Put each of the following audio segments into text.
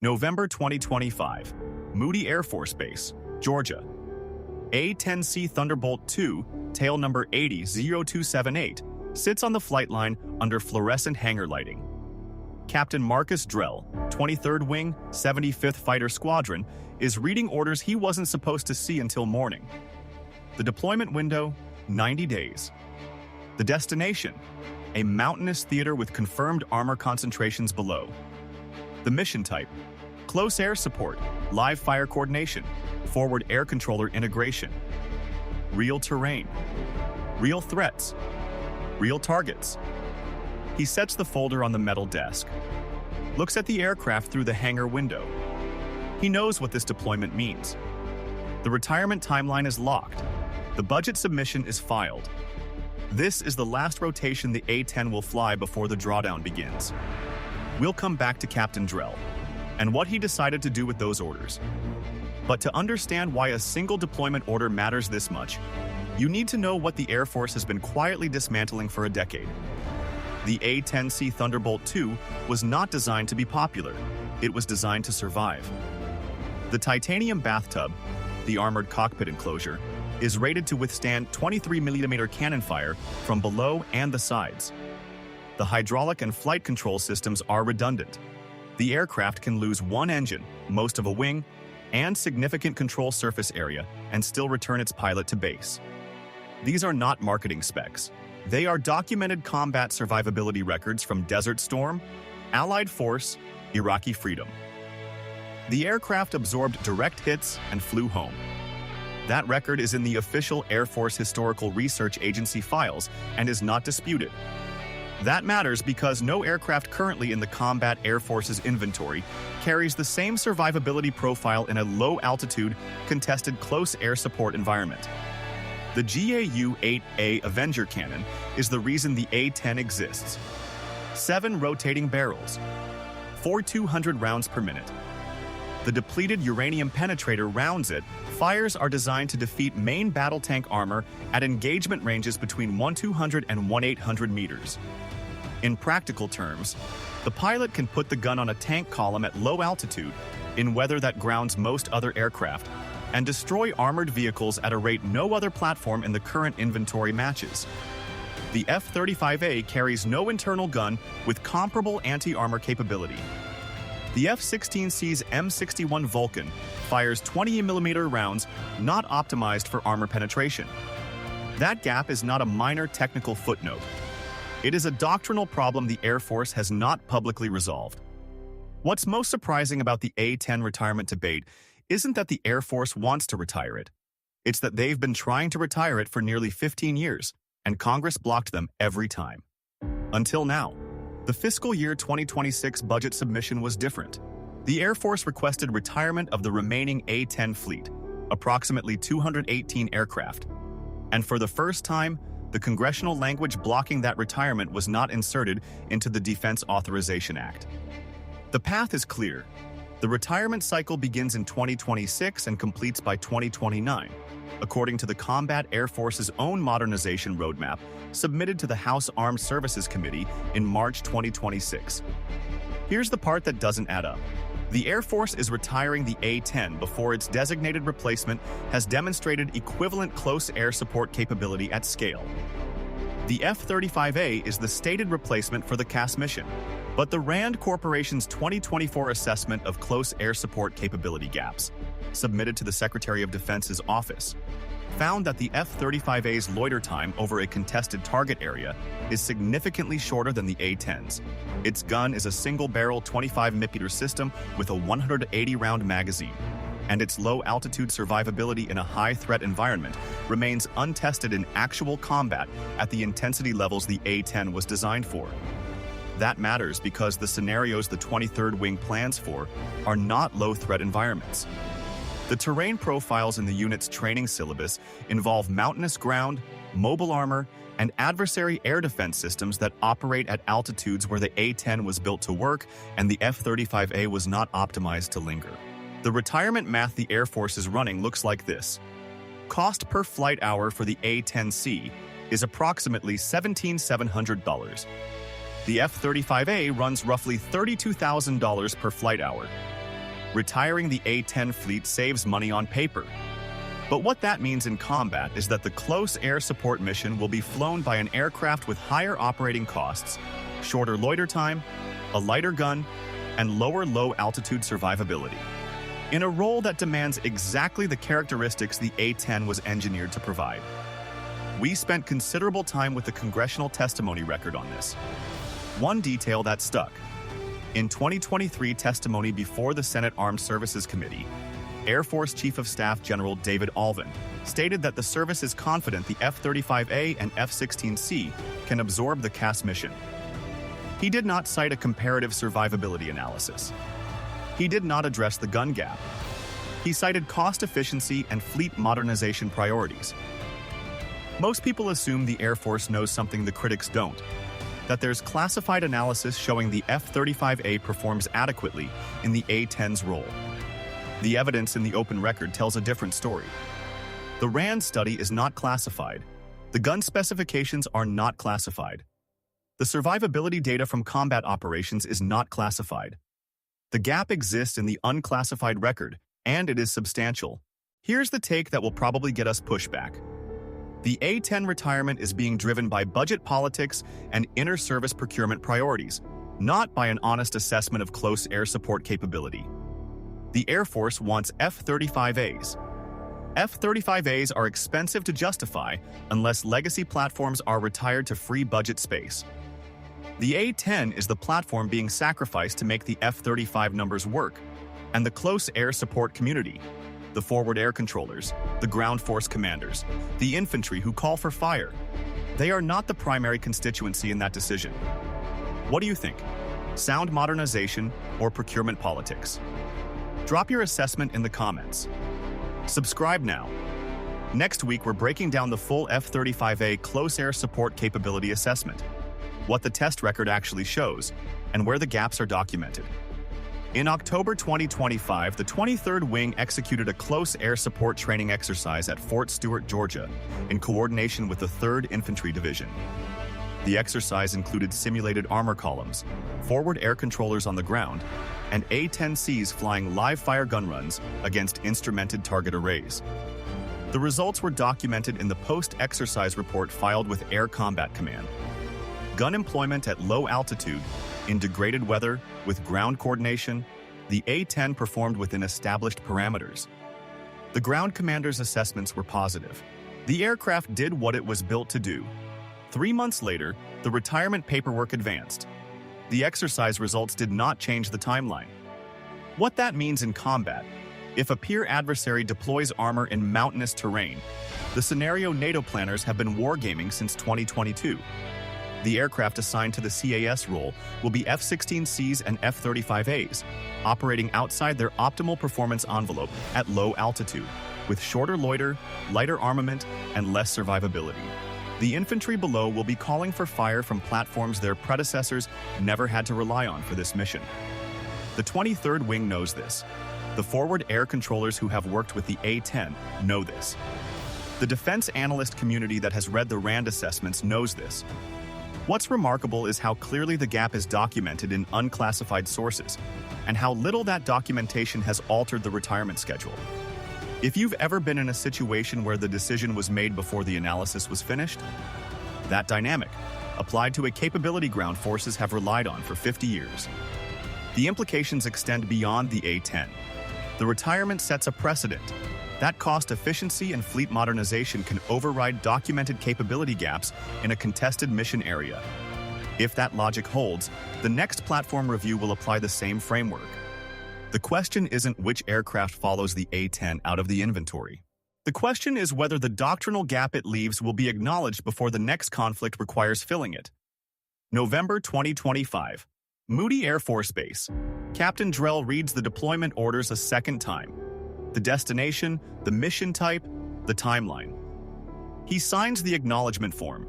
November 2025, Moody Air Force Base, Georgia. A-10C Thunderbolt II, tail number 800278, sits on the flight line under fluorescent hangar lighting. Captain Marcus Drell, 23rd Wing, 75th Fighter Squadron, is reading orders he wasn't supposed to see until morning. The deployment window, 90 days. The destination, a mountainous theater with confirmed armor concentrations below. The mission type, close air support, live fire coordination, forward air controller integration. Real terrain, real threats, real targets. He sets the folder on the metal desk, looks at the aircraft through the hangar window. He knows what this deployment means. The retirement timeline is locked. The budget submission is filed. This is the last rotation the A-10 will fly before the drawdown begins. We'll come back to Captain Drell and what he decided to do with those orders. But to understand why a single deployment order matters this much, you need to know what the Air Force has been quietly dismantling for a decade. The A-10C Thunderbolt II was not designed to be popular. It was designed to survive. The titanium bathtub, the armored cockpit enclosure, is rated to withstand 23mm cannon fire from below and the sides. The hydraulic and flight control systems are redundant. The aircraft can lose one engine, most of a wing, and significant control surface area and still return its pilot to base. These are not marketing specs. They are documented combat survivability records from Desert Storm, Allied Force, Iraqi Freedom. The aircraft absorbed direct hits and flew home. That record is in the official Air Force Historical Research Agency files and is not disputed. That matters because no aircraft currently in the Combat Air Force's inventory carries the same survivability profile in a low-altitude, contested close air support environment. The GAU-8A Avenger cannon is the reason the A-10 exists. 7 rotating barrels, 4 200 rounds per minute. The depleted uranium penetrator rounds it. Fires are designed to defeat main battle tank armor at engagement ranges between 1,200 and 1,800 meters. In practical terms, the pilot can put the gun on a tank column at low altitude, in weather that grounds most other aircraft, and destroy armored vehicles at a rate no other platform in the current inventory matches. The F-35A carries no internal gun with comparable anti-armor capability. The F-16C's M61 Vulcan fires 20mm rounds not optimized for armor penetration. That gap is not a minor technical footnote. It is a doctrinal problem the Air Force has not publicly resolved. What's most surprising about the A-10 retirement debate isn't that the Air Force wants to retire it. It's that they've been trying to retire it for nearly 15 years, and Congress blocked them every time. Until now. The fiscal year 2026 budget submission was different. The Air Force requested retirement of the remaining A-10 fleet, approximately 218 aircraft. And for the first time, the congressional language blocking that retirement was not inserted into the Defense Authorization Act. The path is clear. The retirement cycle begins in 2026 and completes by 2029, according to the Combat Air Force's own modernization roadmap submitted to the House Armed Services Committee in March 2026. Here's the part that doesn't add up. The Air Force is retiring the A-10 before its designated replacement has demonstrated equivalent close air support capability at scale. The F-35A is the stated replacement for the CAS mission, but the RAND Corporation's 2024 assessment of close air support capability gaps, submitted to the Secretary of Defense's office, found that the F-35A's loiter time over a contested target area is significantly shorter than the A-10's. Its gun is a single-barrel 25mm system with a 180-round magazine, and its low-altitude survivability in a high-threat environment remains untested in actual combat at the intensity levels the A-10 was designed for. That matters because the scenarios the 23rd Wing plans for are not low-threat environments. The terrain profiles in the unit's training syllabus involve mountainous ground, mobile armor, and adversary air defense systems that operate at altitudes where the A-10 was built to work and the F-35A was not optimized to linger. The retirement math the Air Force is running looks like this. Cost per flight hour for the A-10C is approximately $17,700. The F-35A runs roughly $32,000 per flight hour. Retiring the A-10 fleet saves money on paper. But what that means in combat is that the close air support mission will be flown by an aircraft with higher operating costs, shorter loiter time, a lighter gun, and lower low-altitude survivability. In a role that demands exactly the characteristics the A-10 was engineered to provide. We spent considerable time with the Congressional testimony record on this. One detail that stuck. In 2023 testimony before the Senate Armed Services Committee, Air Force Chief of Staff General David Alvin stated that the service is confident the F-35A and F-16C can absorb the CAS mission. He did not cite a comparative survivability analysis. He did not address the gun gap. He cited cost efficiency and fleet modernization priorities. Most people assume the Air Force knows something the critics don't, that there's classified analysis showing the F-35A performs adequately in the A-10's role. The evidence in the open record tells a different story. The RAND study is not classified. The gun specifications are not classified. The survivability data from combat operations is not classified. The gap exists in the unclassified record, and it is substantial. Here's the take that will probably get us pushback. The A-10 retirement is being driven by budget politics and inter-service procurement priorities, not by an honest assessment of close air support capability. The Air Force wants F-35As. F-35As are expensive to justify unless legacy platforms are retired to free budget space. The A-10 is the platform being sacrificed to make the F-35 numbers work, and the close air support community, the forward air controllers, the ground force commanders, the infantry who call for fire, they are not the primary constituency in that decision. What do you think? Sound modernization or procurement politics? Drop your assessment in the comments. Subscribe now. Next week, we're breaking down the full F-35A close air support capability assessment, what the test record actually shows, and where the gaps are documented. In October 2025, the 23rd Wing executed a close air support training exercise at Fort Stewart, Georgia, in coordination with the 3rd Infantry Division. The exercise included simulated armor columns, forward air controllers on the ground, and A-10Cs flying live-fire gun runs against instrumented target arrays. The results were documented in the post-exercise report filed with Air Combat Command. Gun employment at low altitude, in degraded weather, with ground coordination, the A-10 performed within established parameters. The ground commander's assessments were positive. The aircraft did what it was built to do. 3 months later, the retirement paperwork advanced. The exercise results did not change the timeline. What that means in combat: if a peer adversary deploys armor in mountainous terrain, the scenario NATO planners have been wargaming since 2022. The aircraft assigned to the CAS role will be F-16Cs and F-35As, operating outside their optimal performance envelope at low altitude, with shorter loiter, lighter armament, and less survivability. The infantry below will be calling for fire from platforms their predecessors never had to rely on for this mission. The 23rd Wing knows this. The forward air controllers who have worked with the A-10 know this. The defense analyst community that has read the RAND assessments knows this. What's remarkable is how clearly the gap is documented in unclassified sources, and how little that documentation has altered the retirement schedule. If you've ever been in a situation where the decision was made before the analysis was finished, that dynamic, applied to a capability ground forces have relied on for 50 years. The implications extend beyond the A-10. The retirement sets a precedent. That cost efficiency and fleet modernization can override documented capability gaps in a contested mission area. If that logic holds, the next platform review will apply the same framework. The question isn't which aircraft follows the A-10 out of the inventory. The question is whether the doctrinal gap it leaves will be acknowledged before the next conflict requires filling it. November 2025. Moody Air Force Base. Captain Drell reads the deployment orders a second time. The destination, the mission type, the timeline. He signs the acknowledgement form.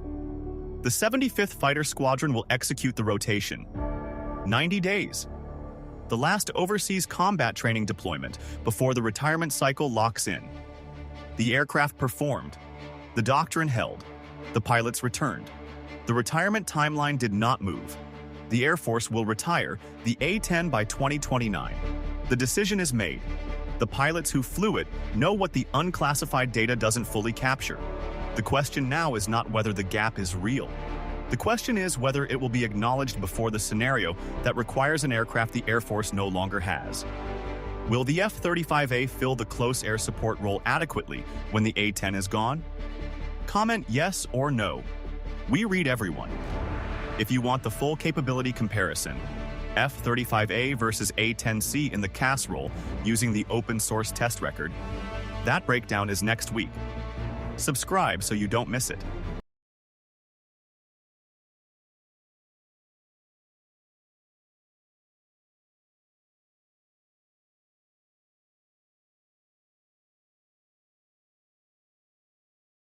The 75th Fighter Squadron will execute the rotation. 90 days. The last overseas combat training deployment before the retirement cycle locks in. The aircraft performed. The doctrine held. The pilots returned. The retirement timeline did not move. The Air Force will retire the A-10 by 2029. The decision is made. The pilots who flew it know what the unclassified data doesn't fully capture. The question now is not whether the gap is real. The question is whether it will be acknowledged before the scenario that requires an aircraft the Air Force no longer has. Will the F-35A fill the close air support role adequately when the A-10 is gone? Comment yes or no. We read everyone. If you want the full capability comparison, F-35A versus A-10C in the CAS role using the open source test record, that breakdown is next week. Subscribe so you don't miss it.